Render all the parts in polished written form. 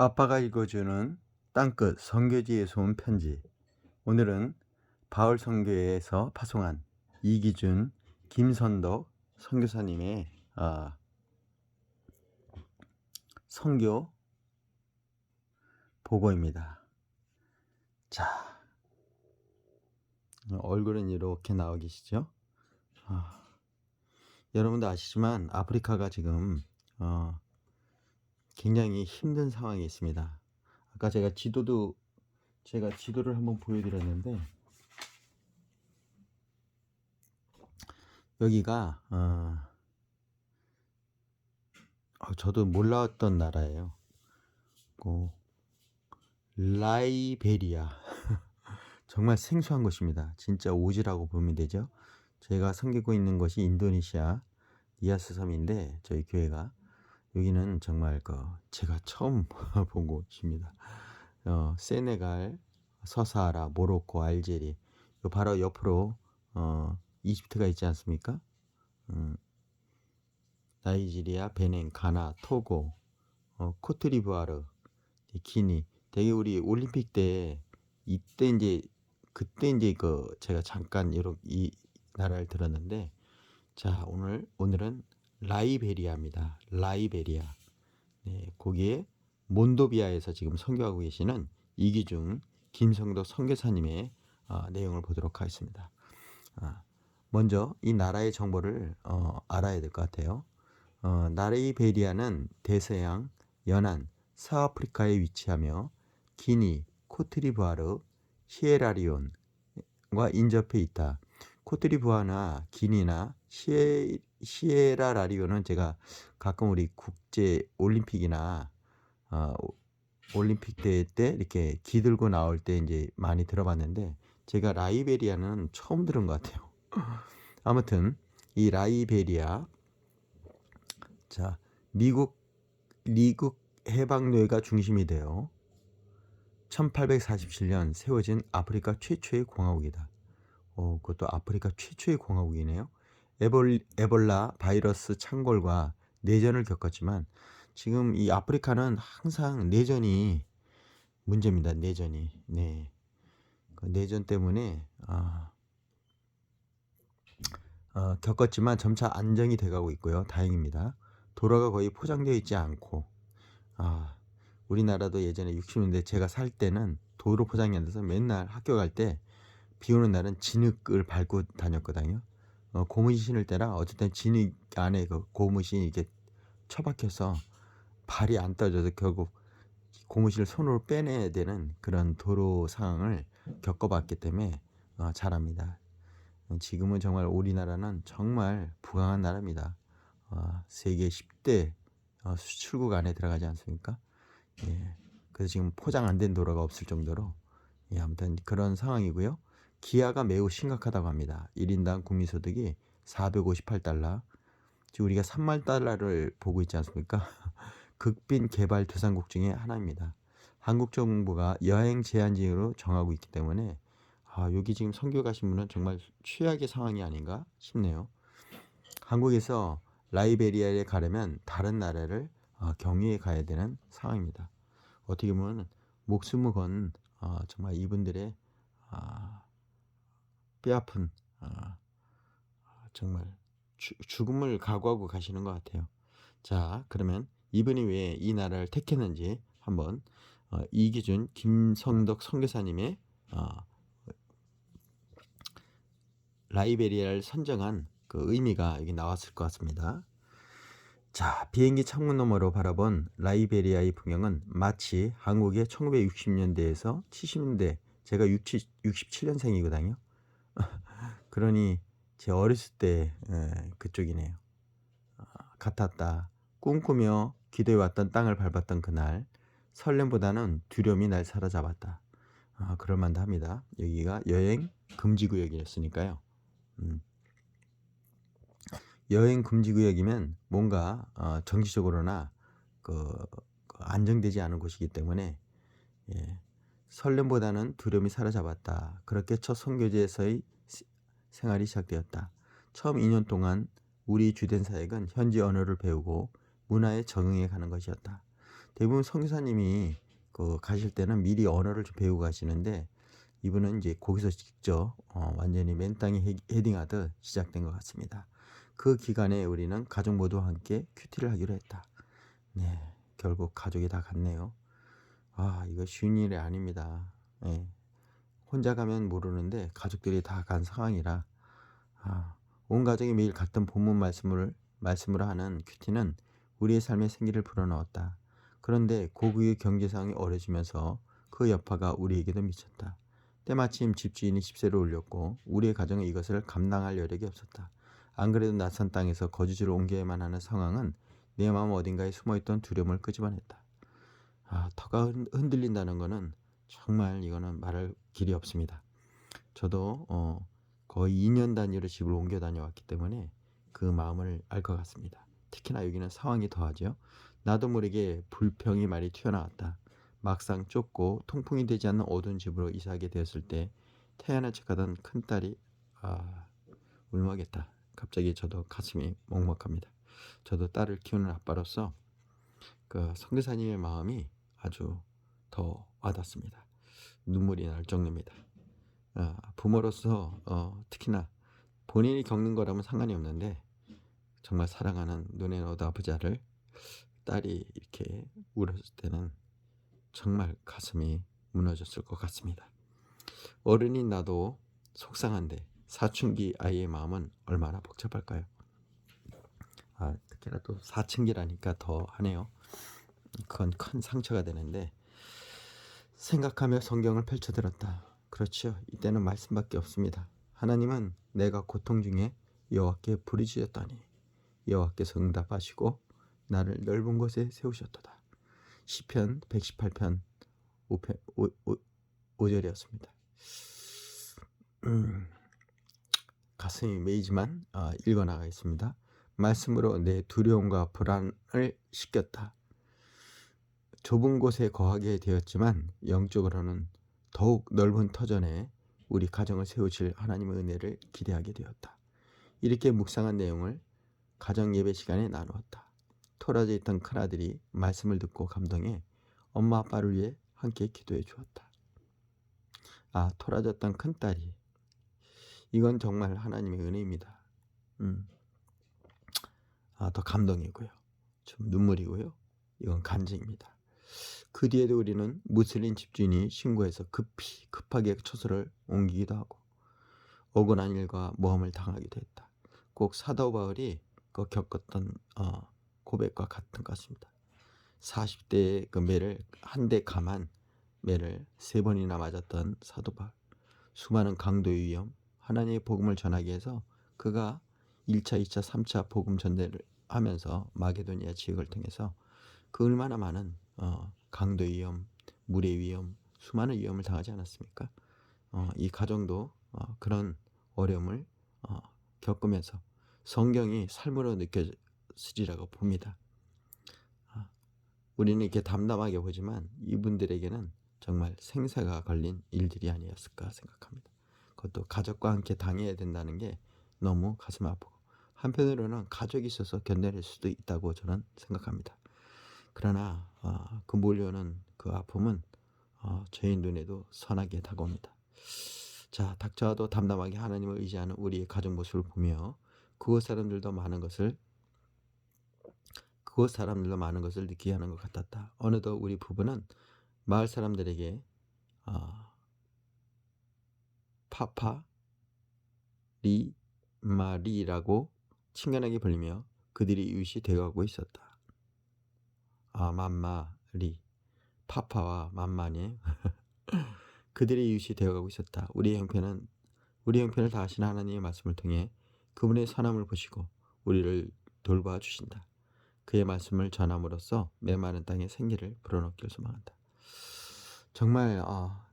아빠가 읽어주는 땅끝 선교지에서 온 편지. 오늘은 바울 선교회에서 파송한 이기준, 김선덕 선교사님의 선교 보고입니다. 자, 얼굴은 이렇게 나와 계시죠? 여러분도 아시지만 아프리카가 지금 굉장히 힘든 상황이 있습니다. 아까 제가 지도를 한번 보여드렸는데, 여기가 저도 몰랐던 나라예요. 라이베리아. 정말 생소한 것입니다. 진짜 오지라고 보면 되죠. 제가 섬기고 있는 것이 인도네시아 니아스 섬인데, 저희 교회가 여기는 정말 제가 처음 본 곳입니다. 세네갈, 서사하라, 모로코, 알제리, 바로 옆으로 이집트가 있지 않습니까? 나이지리아, 베닌, 가나, 토고, 코트디부아르, 기니. 되게 우리 올림픽 때 그때 이제 제가 잠깐 이 나라를 들었는데, 자, 오늘은 라이베리아입니다. 라이베리아. 네, 거기에 몬도비아에서 지금 선교하고 계시는 이기중 김성덕 선교사님의 내용을 보도록 하겠습니다. 먼저 이 나라의 정보를 알아야 될 것 같아요. 라이베리아는 대서양 연안 서아프리카에 위치하며 기니, 코트디부아르, 시에라리온과 인접해 있다. 코트디부아르나 기니나 시에라리온은 제가 가끔 우리 국제 올림픽이나 올림픽 대회 때 이렇게 기 들고 나올 때 이제 많이 들어봤는데, 제가 라이베리아는 처음 들은 것 같아요. 아무튼 이 라이베리아, 자, 미국 해방노예가 중심이 되어 1847년 세워진 아프리카 최초의 공화국이다. 그것도 아프리카 최초의 공화국이네요. 에볼라 바이러스 창궐과 내전을 겪었지만 지금 이 아프리카는 항상 내전이 문제입니다. 내전이. 네. 그 내전 때문에 겪었지만 점차 안정이 돼가고 있고요. 다행입니다. 도로가 거의 포장되어 있지 않고, 우리나라도 예전에 60년대 제가 살 때는 도로 포장이 안 돼서 맨날 학교 갈 때 비 오는 날은 진흙을 밟고 다녔거든요. 고무신 신을 때라 어쨌든 진흙 안에 그 고무신이 이렇게 처박혀서 발이 안 떠져서 결국 고무신을 손으로 빼내야 되는 그런 도로 상황을 겪어봤기 때문에 잘합니다. 지금은 정말 우리나라는 정말 부강한 나라입니다. 세계 10대 수출국 안에 들어가지 않습니까? 예. 그래서 지금 포장 안 된 도로가 없을 정도로, 아무튼 그런 상황이고요. 기아가 매우 심각하다고 합니다. 1인당 국민소득이 458달러, 지금 우리가 3만 달러를 보고 있지 않습니까? 극빈 개발 도상국 중에 하나입니다. 한국 정부가 여행 제한지로 정하고 있기 때문에 여기 지금 선교 가신 분은 정말 최악의 상황이 아닌가 싶네요. 한국에서 라이베리아에 가려면 다른 나라를 경유해 가야 되는 상황입니다. 어떻게 보면 목숨을 건 정말 이분들의 뼈아픈 정말 죽음을 각오하고 가시는 것 같아요. 자, 그러면 이분이 왜 이 나라를 택했는지 한번 이기준 김성덕 선교사님의 라이베리아를 선정한 그 의미가 여기 나왔을 것 같습니다. 자, 비행기 창문 너머로 바라본 라이베리아의 풍경은 마치 한국의 1960년대에서 70년대, 제가 67년생이거든요. 그러니 제 어렸을 때 그쪽이네요. 같았다. 꿈꾸며 기도해왔던 땅을 밟았던 그날, 설렘보다는 두려움이 날 사로잡았다. 그럴만도 합니다. 여기가 여행 금지구역이었으니까요. 여행 금지구역이면 뭔가 정치적으로나 안정되지 않은 곳이기 때문에, 설렘보다는 두려움이 사로잡았다. 그렇게 첫 선교지에서의 생활이 시작되었다. 처음 2년 동안 우리 주된 사역은 현지 언어를 배우고 문화에 적응해 가는 것이었다. 대부분 선교사님이 그 가실 때는 미리 언어를 좀 배우고 가시는데 이분은 이제 거기서 직접 완전히 맨 땅에 헤딩하듯 시작된 것 같습니다. 그 기간에 우리는 가족 모두와 함께 큐티를 하기로 했다. 네, 결국 가족이 다 갔네요. 아, 이거 쉬운 일이 아닙니다. 예, 혼자 가면 모르는데 가족들이 다 간 상황이라 온 가족이 매일 같은 본문 말씀으로 하는 큐티는 우리의 삶에 생기를 불어넣었다. 그런데 고국의 경제 상황이 어려지면서 그 여파가 우리에게도 미쳤다. 때마침 집주인이 집세를 올렸고 우리의 가정은 이것을 감당할 여력이 없었다. 안 그래도 낯선 땅에서 거주지를 옮겨야만 하는 상황은 내 마음 어딘가에 숨어있던 두려움을 끄집어냈다. 터가 흔들린다는 거는 정말 이거는 말할 길이 없습니다. 저도 거의 2년 단위로 집을 옮겨 다녀왔기 때문에 그 마음을 알 것 같습니다. 특히나 여기는 상황이 더하죠. 나도 모르게 불평이 많이 튀어나왔다. 막상 좁고 통풍이 되지 않는 어두운 집으로 이사하게 되었을 때 태어난 척하던 큰딸이 울먹였다. 갑자기 저도 가슴이 먹먹합니다. 저도 딸을 키우는 아빠로서 그 선교사님의 마음이 아주 더 와닿습니다. 눈물이 날 정도입니다. 부모로서 특히나 본인이 겪는 거라면 상관이 없는데 정말 사랑하는 눈에 넣어도 아버지를 딸이 이렇게 울었을 때는 정말 가슴이 무너졌을 것 같습니다. 어른인 나도 속상한데 사춘기 아이의 마음은 얼마나 복잡할까요? 특히나 또 사춘기라니까 더 하네요. 그건 큰 상처가 되는데 생각하며 성경을 펼쳐들었다. 그렇죠. 이때는 말씀밖에 없습니다. 하나님은 내가 고통 중에 여호와께 부르짖었다니 여호와께서 응답하시고 나를 넓은 곳에 세우셨도다. 시편 118편 5절이었습니다. 가슴이 메이지만 읽어나가겠습니다. 말씀으로 내 두려움과 불안을 씻겼다. 좁은 곳에 거하게 되었지만 영적으로는 더욱 넓은 터전에 우리 가정을 세우실 하나님의 은혜를 기대하게 되었다. 이렇게 묵상한 내용을 가정 예배 시간에 나누었다. 토라져 있던 큰아들이 말씀을 듣고 감동해 엄마 아빠를 위해 함께 기도해 주었다. 토라졌던 큰딸이 이건 정말 하나님의 은혜입니다. 더 감동이고요. 좀 눈물이고요. 이건 간증입니다. 그 뒤에도 우리는 무슬림 집주인이 신고해서 급하게 처소를 옮기기도 하고 억울한 일과 모험을 당하기도 했다. 꼭 사도 바울이 겪었던 고백과 같은 것 같습니다. 40대의 그 매를 한 대 감한 매를 3번이나 맞았던 사도 바울. 수많은 강도의 위험, 하나님의 복음을 전하기 위해서 그가 1차, 2차, 3차 복음 전대를 하면서 마게도니아 지역을 통해서 그 얼마나 많은 강도의 위험, 물의 위험, 수많은 위험을 당하지 않았습니까? 이 가정도 그런 어려움을 겪으면서 성경이 삶으로 느껴지리라고 봅니다. 우리는 이렇게 담담하게 보지만 이분들에게는 정말 생사가 걸린 일들이 아니었을까 생각합니다. 그것도 가족과 함께 당해야 된다는 게 너무 가슴 아프고 한편으로는 가족이 있어서 견뎌낼 수도 있다고 저는 생각합니다. 그러나 그 몰려오는 그 아픔은 저희 눈에도 선하게 다가옵니다. 자, 닥쳐와도 담담하게 하나님을 의지하는 우리의 가족 모습을 보며 그곳 사람들도 많은 것을 느끼게 하는 것 같았다. 어느덧 우리 부부는 마을 사람들에게 파파, 리, 마리라고 친근하게 불리며 그들이 이웃이 되어가고 있었다. 맘마, 리, 파파와 맘마니 그들의 이웃이 되어가고 있었다. 우리 형편을 다하시는 하나님의 말씀을 통해 그분의 선함을 보시고 우리를 돌봐 주신다. 그의 말씀을 전함으로써 메마른 땅에 생기를 불어넣기를 소망한다. 정말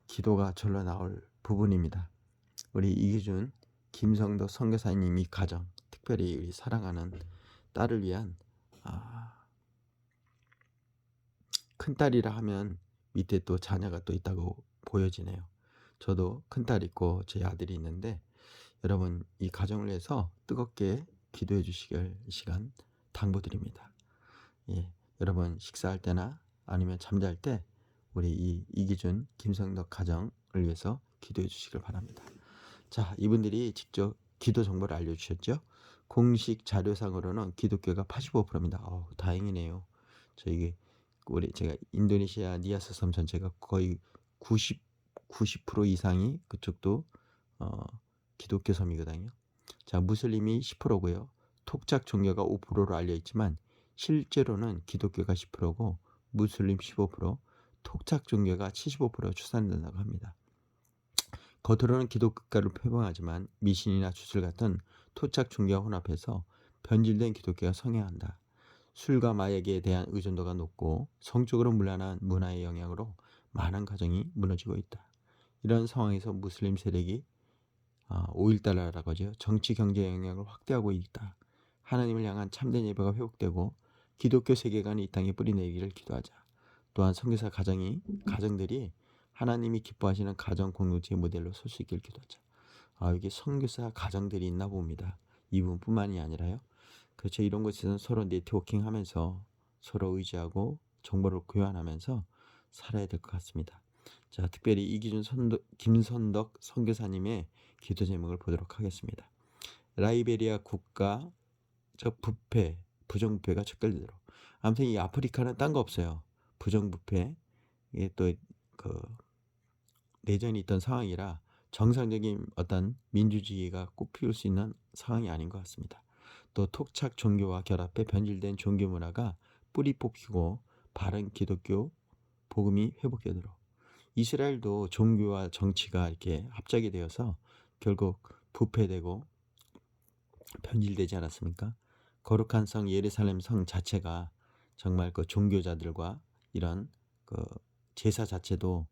기도가 절로 나올 부분입니다. 우리 이기준, 김성도 선교사님 이 가정, 특별히 우리 사랑하는 딸을 위한 큰딸이라 하면 밑에 또 자녀가 또 있다고 보여지네요. 저도 큰딸 있고 제 아들이 있는데 여러분 이 가정을 위해서 뜨겁게 기도해 주시길 시간 당부드립니다. 여러분 식사할 때나 아니면 잠잘 때 우리 이기준, 김성덕 가정을 위해서 기도해 주시길 바랍니다. 자, 이분들이 직접 기도 정보를 알려주셨죠. 공식 자료상으로는 기독교가 85%입니다. 다행이네요. 제가 인도네시아 니아스 섬 전체가 거의 90% 이상이 그쪽도 기독교 섬이거든요. 자, 무슬림이 10%고요. 톡착 종교가 5%로 알려 있지만 실제로는 기독교가 10%고 무슬림 15%, 톡착 종교가 75% 추산된다고 합니다. 겉으로는 기독교를 표방하지만 미신이나 주술 같은 토착 종교와 혼합해서 변질된 기독교가 성행한다. 술과 마약에 대한 의존도가 높고 성적으로 문란한 문화의 영향으로 많은 가정이 무너지고 있다. 이런 상황에서 무슬림 세력이 5.1달러라고 하죠. 정치 경제 영향을 확대하고 있다. 하나님을 향한 참된 예배가 회복되고 기독교 세계관이 이 땅에 뿌리내리기를 기도하자. 또한 선교사 가정들이 하나님이 기뻐하시는 가정 공동체의 모델로 설 수 있길 기도하자. 이게 선교사 가정들이 있나 봅니다. 이분뿐만이 아니라요. 그렇죠. 이런 곳에서는 서로 네트워킹하면서 서로 의지하고 정보를 교환하면서 살아야 될 것 같습니다. 자, 특별히 이기준 김선덕 선교사님의 기도 제목을 보도록 하겠습니다. 라이베리아 국가 부정부패가 척결되도록. 아무튼 이 아프리카는 딴 거 없어요. 부정부패. 이게 또 내전이 있던 상황이라 정상적인 어떤 민주주의가 꽃피울 수 있는 상황이 아닌 것 같습니다. 또 톡착 종교와 결합해 변질된 종교 문화가 뿌리 뽑히고 바른 기독교 복음이 회복되도록. 이스라엘도 종교와 정치가 이렇게 합작이 되어서 결국 부패되고 변질되지 않았습니까? 거룩한 성 예루살렘 성 자체가 정말 그 종교자들과 이런 그 제사 자체도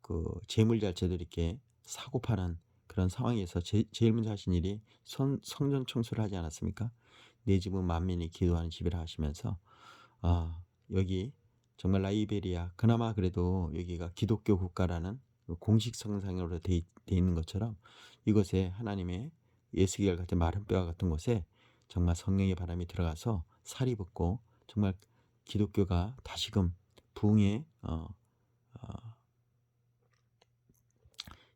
그 재물 자체도 이렇게 사고 파는 그런 상황에서 제일 먼저 하신 일이 성전 청소를 하지 않았습니까? 내 집은 만민이 기도하는 집이라 하시면서 여기 정말 라이베리아 그나마 그래도 여기가 기독교 국가라는 공식 성상으로 돼 있는 것처럼 이곳에 하나님의 예수계열 같은 마른 뼈와 같은 곳에 정말 성령의 바람이 들어가서 살이 붙고 정말 기독교가 다시금 부흥의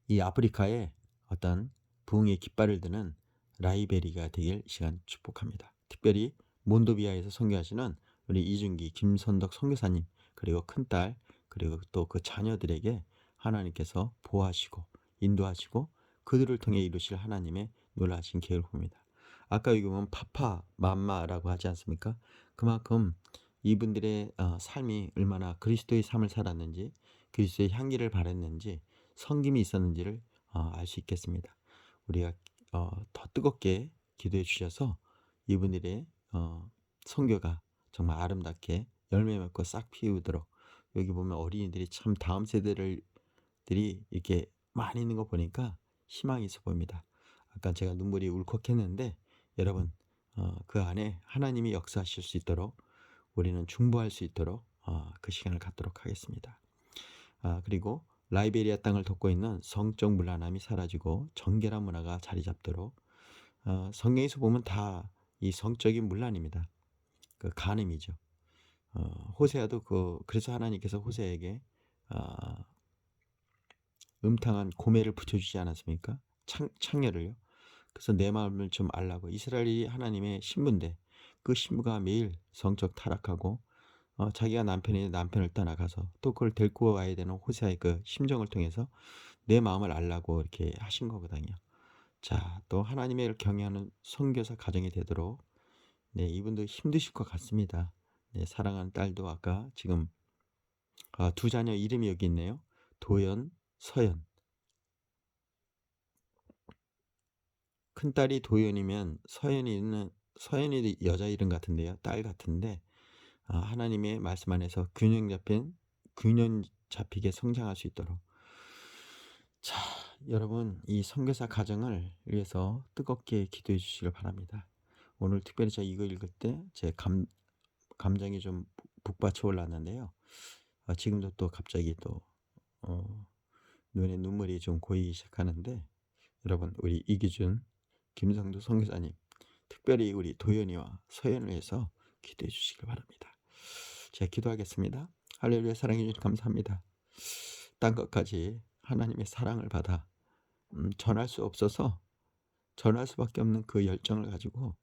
이 아프리카에 어떤 부흥의 깃발을 드는 라이베리가 되길 시간 축복합니다. 특별히 몬도비아에서 선교하시는 우리 이준기 김선덕 선교사님 그리고 큰딸 그리고 또 그 자녀들에게 하나님께서 보호하시고 인도하시고 그들을 통해 이루실 하나님의 놀라신 계획을 봅니다. 아까 여기 보면 파파 맘마라고 하지 않습니까? 그만큼 이분들의 삶이 얼마나 그리스도의 삶을 살았는지 그리스도의 향기를 발했는지 성김이 있었는지를 알 수 있겠습니다. 우리가 더 뜨겁게 기도해 주셔서 이분들의 선교가 정말 아름답게 열매 맺고 싹 피우도록. 여기 보면 어린이들이 참 다음 세대들이 이렇게 많이 있는 거 보니까 희망이 있어 보입니다. 아까 제가 눈물이 울컥했는데 여러분 그 안에 하나님이 역사하실 수 있도록 우리는 중보할 수 있도록 그 시간을 갖도록 하겠습니다. 그리고 라이베리아 땅을 덮고 있는 성적 문란함이 사라지고 정결한 문화가 자리 잡도록. 성경에서 보면 다 이 성적인 문란입니다. 그 간음이죠. 호세아도 그래서 하나님께서 호세에게 음탕한 고매를 붙여주지 않았습니까? 창녀를요. 그래서 내 마음을 좀 알라고. 이스라엘이 하나님의 신부인데 그 신부가 매일 성적 타락하고 자기가 남편을 떠나가서 또 그걸 데리고 와야 되는 호세아의 그 심정을 통해서 내 마음을 알라고 이렇게 하신 거거든요. 자, 또 하나님을 경외하는 선교사 가정이 되도록. 네, 이분도 힘드실 것 같습니다. 네, 사랑하는 딸도 아까 지금 두 자녀 이름이 여기 있네요. 도연, 서연. 큰 딸이 도연이면 서연이 여자 이름 같은데요. 딸 같은데 하나님의 말씀 안에서 균형 잡히게 성장할 수 있도록. 자, 여러분 이 선교사 가정을 위해서 뜨겁게 기도해 주시길 바랍니다. 오늘 특별히 제가 이거 읽을 때 제 감정이 좀 북받쳐 올랐는데요. 지금도 또 갑자기 또 눈에 눈물이 좀 고이기 시작하는데 여러분 우리 이기준 김성도 선교사님 특별히 우리 도연이와 서연을 위해서 기도해 주시길 바랍니다. 제가 기도하겠습니다. 할렐루야. 사랑해 주셔서 감사합니다. 딴 것까지 하나님의 사랑을 받아 전할 수 없어서 전할 수밖에 없는 그 열정을 가지고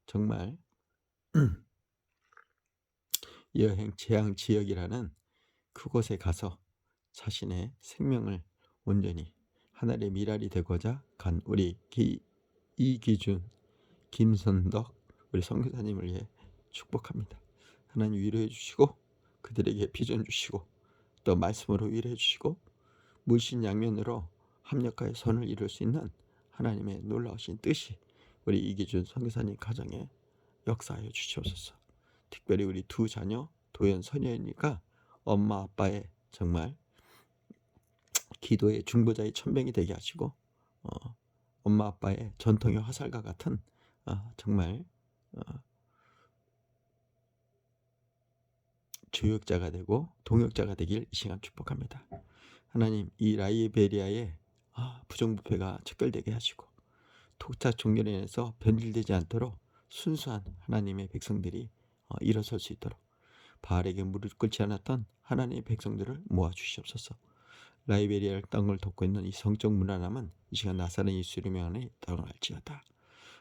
정말 여행 재앙 지역이라는 그곳에 가서 자신의 생명을 온전히 하늘의 미랄이 되고자 간 우리 이기준, 김선덕 우리 선교사님을 위해 축복합니다. 하나님 위로해 주시고 그들에게 비전 주시고 또 말씀으로 위로해 주시고 물신양면으로 합력하여 선을 이룰 수 있는 하나님의 놀라우신 뜻이 우리 이기준 선교사님 가정에 역사하여 주시옵소서. 특별히 우리 두 자녀 도연 선녀이니까 엄마 아빠의 정말 기도의 중보자의 천병이 되게 하시고 엄마 아빠의 전통의 화살과 같은 정말 조역자가 되고 동역자가 되길 이 시간 축복합니다. 하나님 이 라이베리아의 부정부패가 척결되게 하시고 독자 종교로 인해서 변질되지 않도록 순수한 하나님의 백성들이 일어설 수 있도록 바알에게 무릎 꿇지 않았던 하나님의 백성들을 모아주시옵소서. 라이베리아를 땅을 덮고 있는 이 성적 무난함은 이 시간 나사렛 예수의 이름 안에 떠날지어다.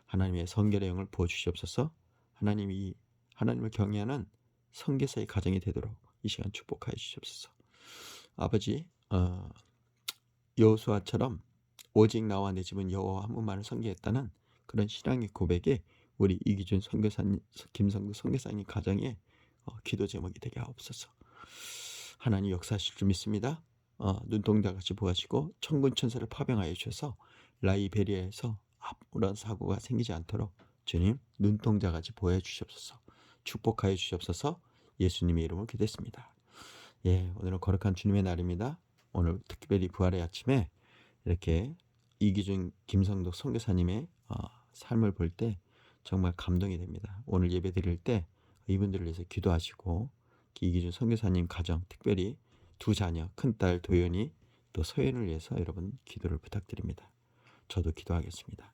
하나님의 성결의 영을 부어주시옵소서. 하나님이 하나님을 경외하는 선교사의 가정이 되도록 이 시간 축복하여 주시옵소서. 아버지 여호수아처럼 오직 나와 내 집은 여호와 한 분만을 섬기겠다는 그런 신앙의 고백에 우리 이기준 선교사님, 김성도 선교사님 가정에 기도 제목이 되게 하옵소서. 하나님 역사하실 줄 믿습니다. 눈동자같이 보하시고 천군 천사를 파병하여 주셔서 라이베리아에서 아무런 사고가 생기지 않도록 주님 눈동자같이 보여 주시옵소서. 축복하여 주시옵소서. 예수님의 이름으로 기도했습니다. 예, 오늘은 거룩한 주님의 날입니다. 오늘 특별히 부활의 아침에 이렇게 이기준 김성덕 선교사님의 삶을 볼 때 정말 감동이 됩니다. 오늘 예배 드릴 때 이분들을 위해서 기도하시고 이기준 선교사님 가정 특별히 두 자녀 큰딸 도연이 또 서연을 위해서 여러분 기도를 부탁드립니다. 저도 기도하겠습니다.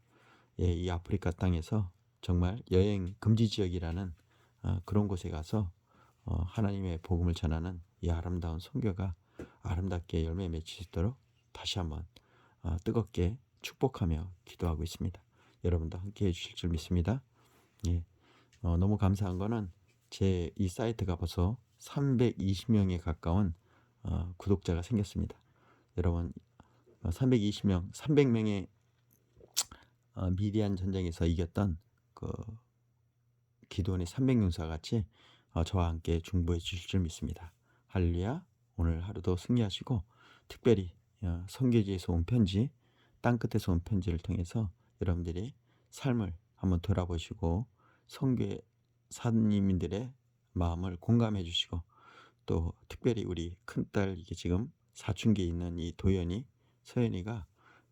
예, 이 아프리카 땅에서 정말 여행 금지 지역이라는 그런 곳에 가서 하나님의 복음을 전하는 이 아름다운 선교가 아름답게 열매 맺을 수 있도록 다시 한번 뜨겁게 축복하며 기도하고 있습니다. 여러분도 함께 해주실 줄 믿습니다. 예, 너무 감사한 거는 제 이 사이트가 벌써 320명에 가까운 구독자가 생겼습니다. 여러분 320명, 300명의 미디안 전쟁에서 이겼던 그 기도원의 300용사 같이 저와 함께 중보해 주실 줄 믿습니다. 할렐루야. 오늘 하루도 승리하시고 특별히 선교지에서 온 편지, 땅끝에서 온 편지를 통해서 여러분들이 삶을 한번 돌아보시고 선교의 사님들의 마음을 공감해 주시고 또 특별히 우리 큰딸 이게 지금 사춘기에 있는 이 도연이 서연이가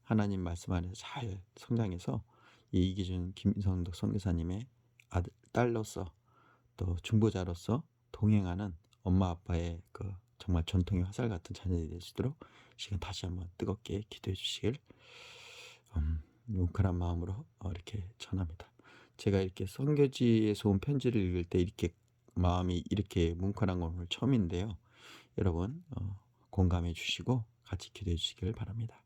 하나님 말씀 안에서 잘 성장해서 이 이기준 김성덕 선교사님의 아들 딸로서 또 중보자로서 동행하는 엄마 아빠의 그 정말 전통의 화살 같은 자녀들이 될 수 있도록 시간 다시 한번 뜨겁게 기도해 주시길 뭉클한 마음으로 이렇게 전합니다. 제가 이렇게 선교지에서 온 편지를 읽을 때 이렇게 마음이 이렇게 뭉클한 건 오늘 처음인데요. 여러분 공감해 주시고 같이 기도해 주시길 바랍니다.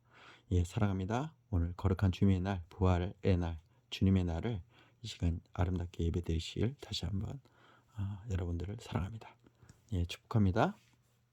예, 사랑합니다. 오늘 거룩한 주님의 날, 부활의 날, 주님의 날을 이 시간 아름답게 예배 드리시길 다시 한번 여러분들을 사랑합니다. 예, 축복합니다.